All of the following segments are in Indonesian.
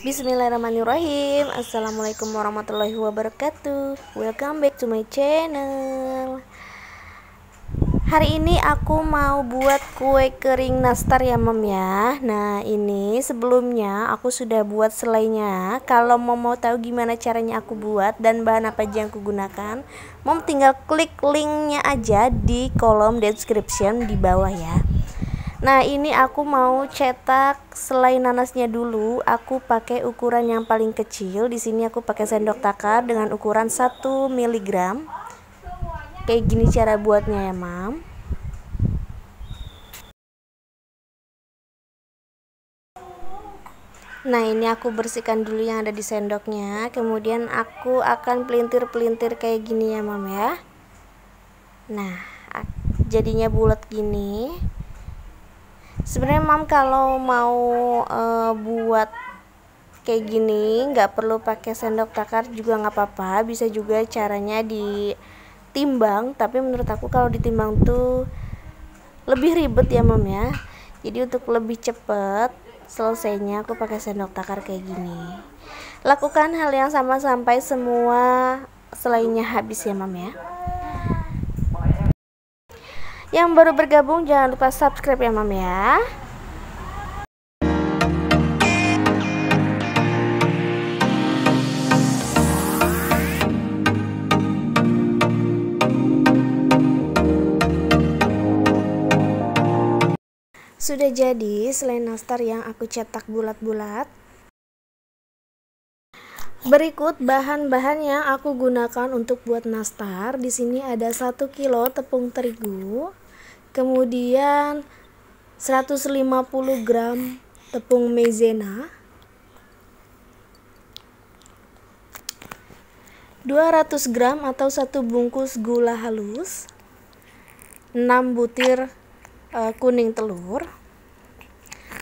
Bismillahirrahmanirrahim. Assalamualaikum warahmatullahi wabarakatuh. Welcome back to my channel. Hari ini aku mau buat kue kering nastar ya mom ya. Nah ini sebelumnya aku sudah buat selainya. Kalau mau tahu gimana caranya aku buat dan bahan apa aja yang aku gunakan, mom tinggal klik linknya aja di kolom description di bawah ya. Nah ini aku mau cetak selai nanasnya dulu. Aku pakai ukuran yang paling kecil. Di sini aku pakai sendok takar dengan ukuran 1 mg. Kayak gini cara buatnya ya mam. Nah ini aku bersihkan dulu yang ada di sendoknya. Kemudian aku akan pelintir-pelintir kayak gini ya mam ya. Nah jadinya bulat gini. Sebenarnya mam kalau mau buat kayak gini nggak perlu pakai sendok takar juga nggak apa-apa, bisa juga caranya ditimbang, tapi menurut aku kalau ditimbang tuh lebih ribet ya mam ya. Jadi untuk lebih cepet selesainya aku pakai sendok takar kayak gini. Lakukan hal yang sama sampai semua selainya habis ya mam ya. Yang baru bergabung jangan lupa subscribe ya mam ya. Sudah jadi selai nastar yang aku cetak bulat-bulat. Berikut bahan-bahan yang aku gunakan untuk buat nastar. Di sini ada 1 kilo tepung terigu, kemudian 150 gram tepung maizena, 200 gram atau 1 bungkus gula halus, 6 butir kuning telur,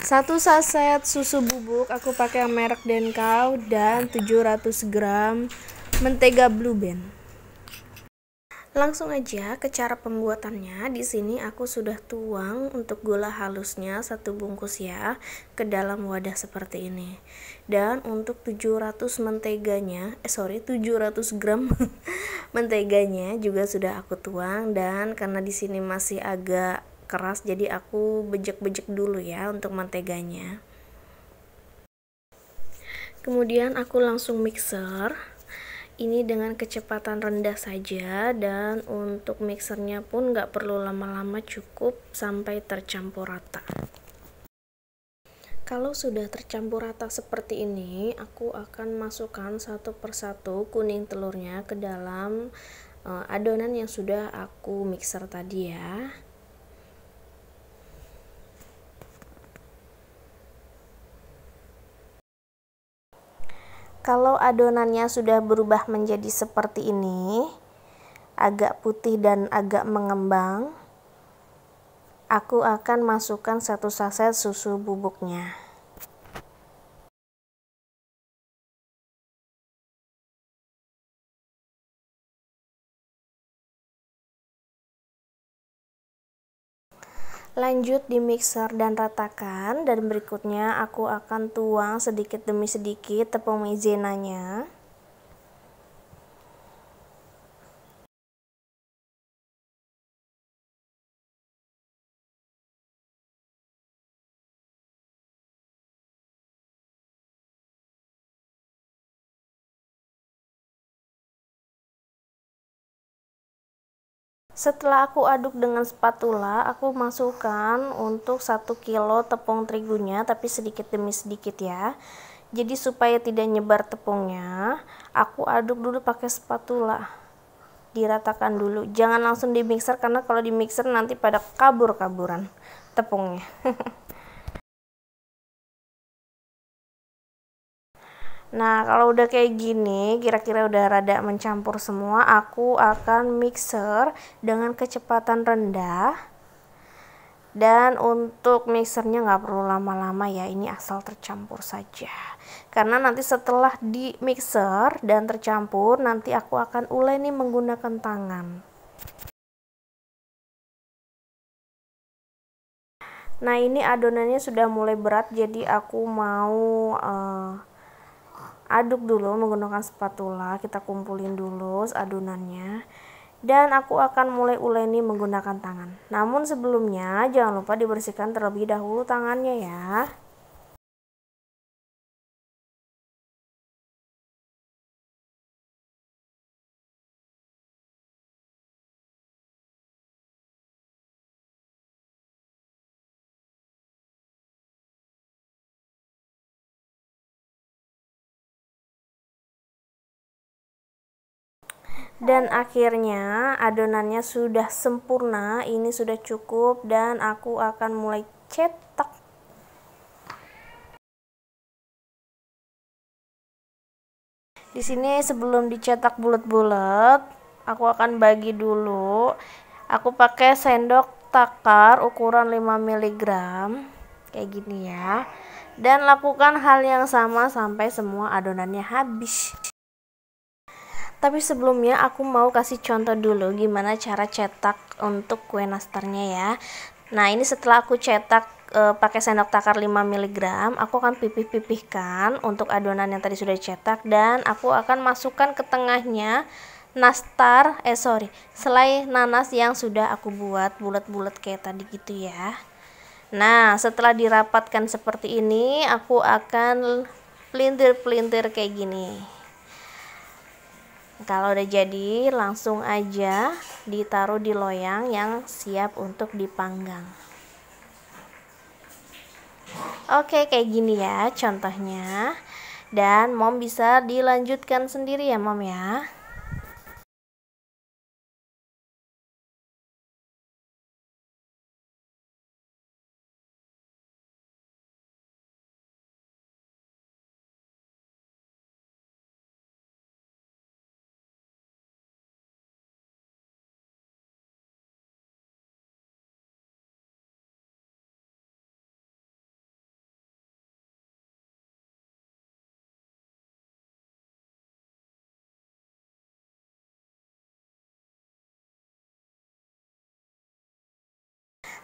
1 saset susu bubuk, aku pakai merek Denkau, dan 700 gram mentega Blue Band. Langsung aja ke cara pembuatannya. Di sini aku sudah tuang untuk gula halusnya 1 bungkus ya ke dalam wadah seperti ini. Dan untuk 700 gram menteganya juga sudah aku tuang, dan karena di sini masih agak keras jadi aku bejek-bejek dulu ya untuk menteganya. Kemudian aku langsung mixer ini dengan kecepatan rendah saja, dan untuk mixernya pun nggak perlu lama-lama, cukup sampai tercampur rata. Kalau sudah tercampur rata seperti ini, aku akan masukkan satu persatu kuning telurnya ke dalam adonan yang sudah aku mixer tadi ya. Kalau adonannya sudah berubah menjadi seperti ini, agak putih dan agak mengembang, aku akan masukkan 1 saset susu bubuknya. Lanjut di mixer dan ratakan, dan berikutnya aku akan tuang sedikit demi sedikit tepung maizenanya. Setelah aku aduk dengan spatula, aku masukkan untuk 1 kilo tepung terigunya, tapi sedikit demi sedikit ya. Jadi supaya tidak nyebar tepungnya, aku aduk dulu pakai spatula. Diratakan dulu, jangan langsung di mixer, karena kalau di mixer nanti pada kabur-kaburan tepungnya. Nah kalau udah kayak gini, kira-kira udah rada mencampur semua, aku akan mixer dengan kecepatan rendah. Dan untuk mixernya nggak perlu lama-lama ya, ini asal tercampur saja, karena nanti setelah di mixer dan tercampur, nanti aku akan uleni menggunakan tangan. Nah ini adonannya sudah mulai berat, jadi aku mau aduk dulu menggunakan spatula, kita kumpulin dulu adonannya. Dan aku akan mulai uleni menggunakan tangan. Namun sebelumnya jangan lupa dibersihkan terlebih dahulu tangannya ya. Dan akhirnya adonannya sudah sempurna, ini sudah cukup dan aku akan mulai cetak. Di sini sebelum dicetak bulat-bulat, aku akan bagi dulu. Aku pakai sendok takar ukuran 5 mg kayak gini ya. Dan lakukan hal yang sama sampai semua adonannya habis. Tapi sebelumnya aku mau kasih contoh dulu gimana cara cetak untuk kue nastarnya ya. Nah, ini setelah aku cetak pakai sendok takar 5 mg, aku akan pipih-pipihkan untuk adonan yang tadi sudah dicetak dan aku akan masukkan ke tengahnya selai nanas yang sudah aku buat bulat-bulat kayak tadi gitu ya. Nah, setelah dirapatkan seperti ini, aku akan pelintir-pelintir kayak gini. Kalau udah jadi, langsung aja ditaruh di loyang yang siap untuk dipanggang. Oke, kayak gini ya contohnya. Dan mom bisa dilanjutkan sendiri ya mom ya.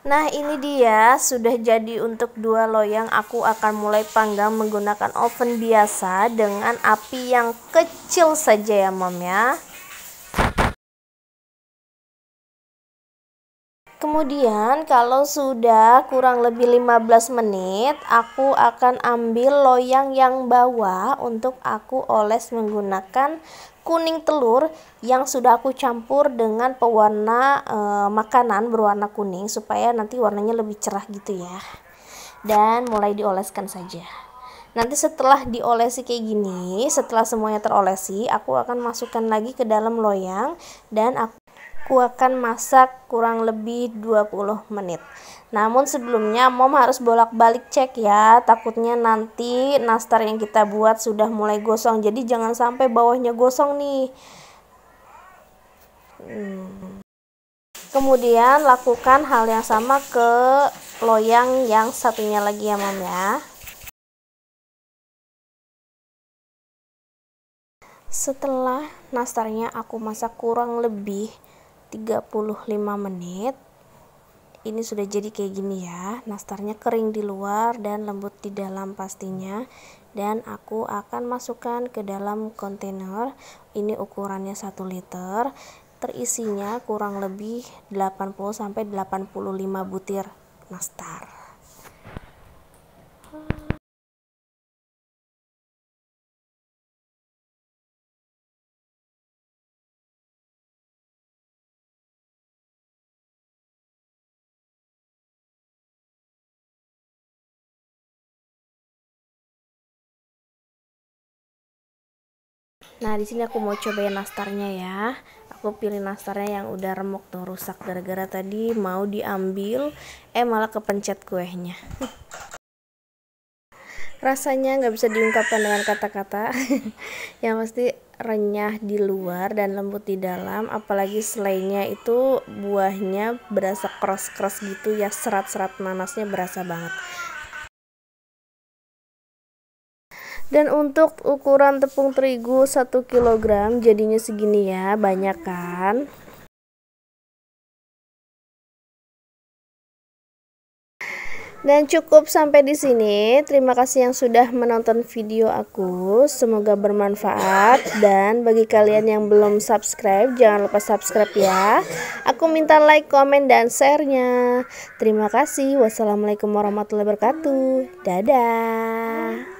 Nah, ini dia sudah jadi untuk 2 loyang. Aku akan mulai panggang menggunakan oven biasa dengan api yang kecil saja ya mom ya. Kemudian kalau sudah kurang lebih 15 menit, aku akan ambil loyang yang bawah untuk aku oles menggunakan kuning telur yang sudah aku campur dengan pewarna makanan berwarna kuning supaya nanti warnanya lebih cerah gitu ya. Dan mulai dioleskan saja. Nanti setelah diolesi kayak gini, setelah semuanya terolesi, aku akan masukkan lagi ke dalam loyang dan aku akan masak kurang lebih 20 menit. Namun sebelumnya mom harus bolak-balik cek ya, takutnya nanti nastar yang kita buat sudah mulai gosong, jadi jangan sampai bawahnya gosong nih. Kemudian lakukan hal yang sama ke loyang yang satunya lagi ya mom ya. Setelah nastarnya aku masak kurang lebih 35 menit, ini sudah jadi kayak gini ya. Nastarnya kering di luar dan lembut di dalam pastinya. Dan aku akan masukkan ke dalam kontainer. Ini ukurannya 1 liter. Terisinya kurang lebih 80-85 butir nastar. Nah, di sini aku mau cobain nastarnya ya. Aku pilih nastarnya yang udah remuk tuh, rusak gara-gara tadi mau diambil, malah kepencet kuehnya. Rasanya nggak bisa diungkapkan dengan kata-kata. Yang pasti renyah di luar dan lembut di dalam, apalagi selainya itu buahnya berasa keras-keras gitu ya, serat-serat nanasnya berasa banget. Dan untuk ukuran tepung terigu 1 kg jadinya segini ya, banyak kan. Dan cukup sampai di sini. Terima kasih yang sudah menonton video aku. Semoga bermanfaat, dan bagi kalian yang belum subscribe, jangan lupa subscribe ya. Aku minta like, komen, dan share-nya. Terima kasih. Wassalamualaikum warahmatullahi wabarakatuh. Dadah.